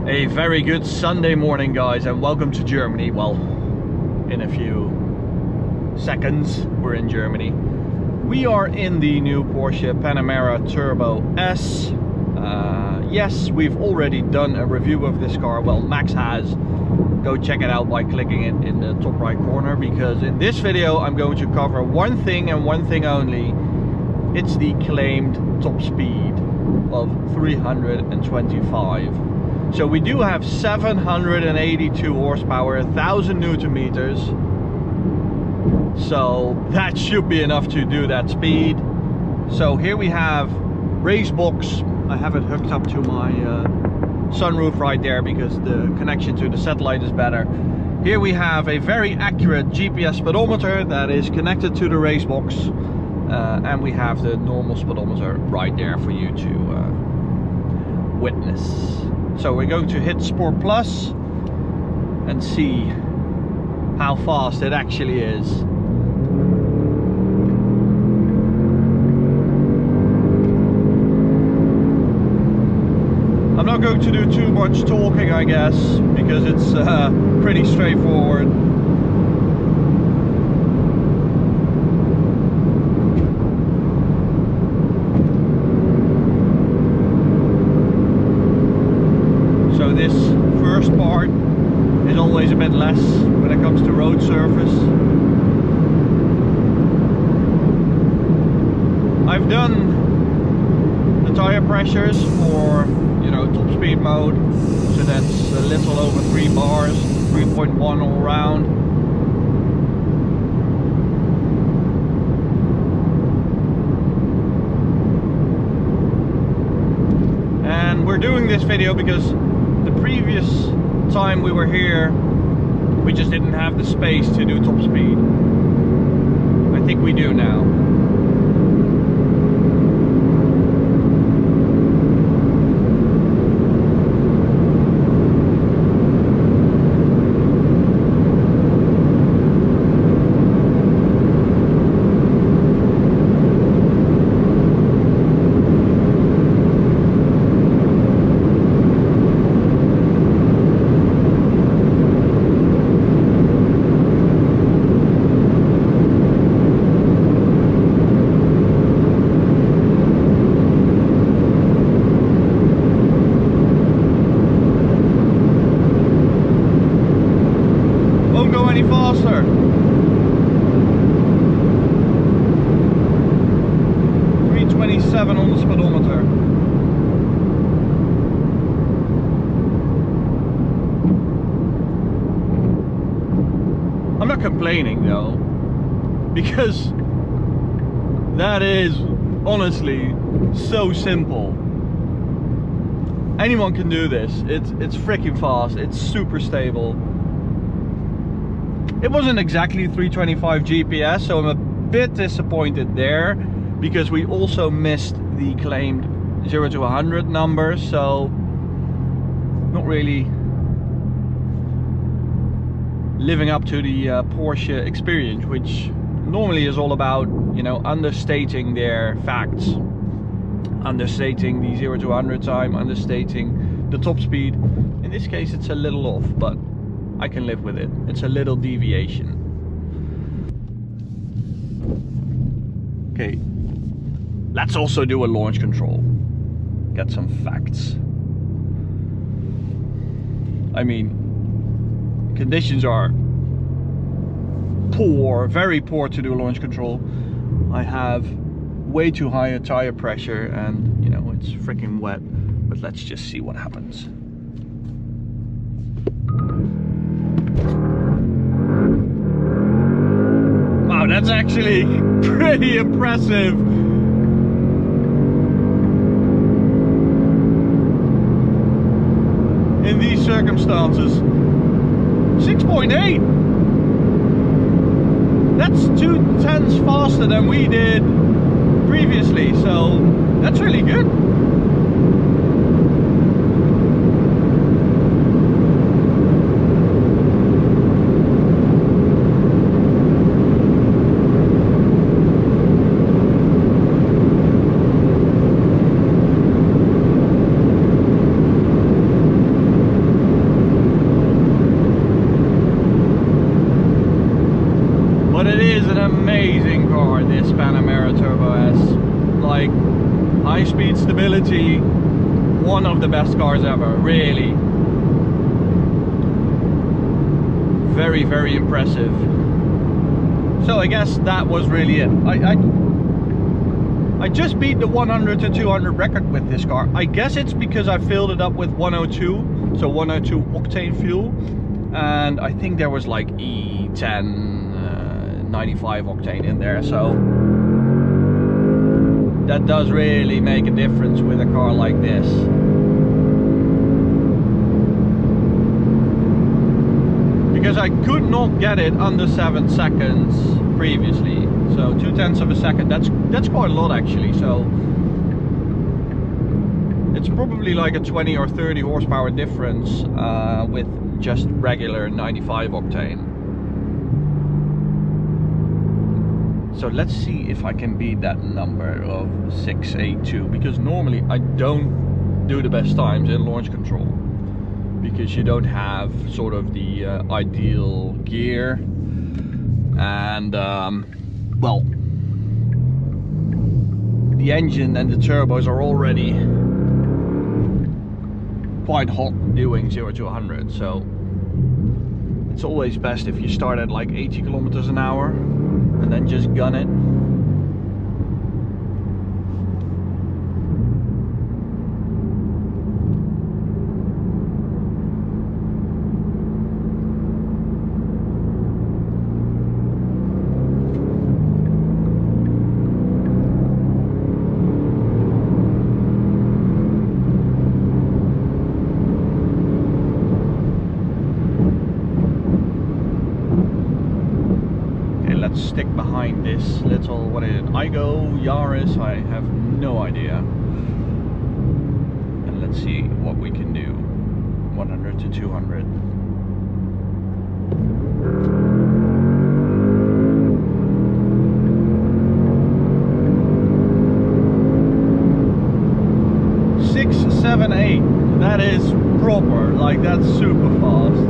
A very good Sunday morning, guys, and welcome to Germany. Well, in a few seconds we're in Germany. We are in the new Porsche Panamera Turbo S. Yes, we've already done a review of this car. Well, Max has. Go check it out by clicking it in the top right corner, because in this video I'm going to cover one thing and one thing only. It's the claimed top speed of 325. So we do have 782 horsepower, 1000 Newton meters. So that should be enough to do that speed. So here we have RaceBox. I have it hooked up to my sunroof right there because the connection to the satellite is better. Here we have a very accurate GPS speedometer that is connected to the RaceBox. And we have the normal speedometer right there for you to witness. So we're going to hit Sport Plus and see how fast it actually is. I'm not going to do too much talking, I guess, because it's pretty straightforward. So this first part is always a bit less when it comes to road surface. I've done the tire pressures for, you know, top speed mode, so that's a little over 3 bars, 3.1 all round. And we're doing this video because the previous time we were here, we just didn't have the space to do top speed. I think we do now. Any faster. 327 on the speedometer. I'm not complaining though, because that is honestly so simple. Anyone can do this. It's freaking fast. It's super stable. It wasn't exactly 325 GPS, so I'm a bit disappointed there, because we also missed the claimed 0 to 100 number, so not really living up to the Porsche experience, which normally is all about, you know, understating their facts, understating the 0 to 100 time, understating the top speed. In this case it's a little off, but I can live with it. It's a little deviation. Okay, let's also do a launch control. Get some facts. I mean, conditions are poor, very poor to do launch control. I have way too high a tire pressure and, you know, it's freaking wet. But let's just see what happens. Wow, that's actually pretty impressive. In these circumstances. 6.8. That's 2/10 faster than we did previously, so that's really good. high speed stability, one of the best cars ever, really. Very, very impressive. So I guess that was really it. I just beat the 100 to 200 record with this car. I guess it's because I filled it up with 102, so 102 octane fuel, and I think there was like E10 95 octane in there, so that does really make a difference with a car like this. Because I could not get it under 7 seconds previously. So 0.2 of a second, that's quite a lot actually. So it's probably like a 20 or 30 horsepower difference with just regular 95 octane. So let's see if I can beat that number of 682, because normally I don't do the best times in launch control, because you don't have sort of the ideal gear, and well, the engine and the turbos are already quite hot doing 0 to 100, so it's always best if you start at like 80 kilometers an hour and then just gun it. Stick behind this little, what is it, Igo, Yaris, I have no idea. And let's see what we can do. 100 to 200. Six, 7, 8. That is proper, like that's super fast.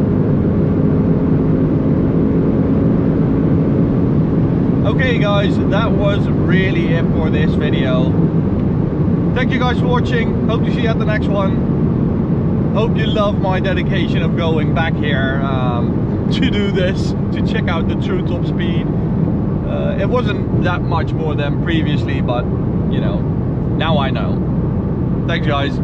Okay guys, that was really it for this video. Thank you guys for watching. Hope to see you at the next one. Hope you love my dedication of going back here to do this, to check out the true top speed. It wasn't that much more than previously, but you know, now I know. Thanks guys.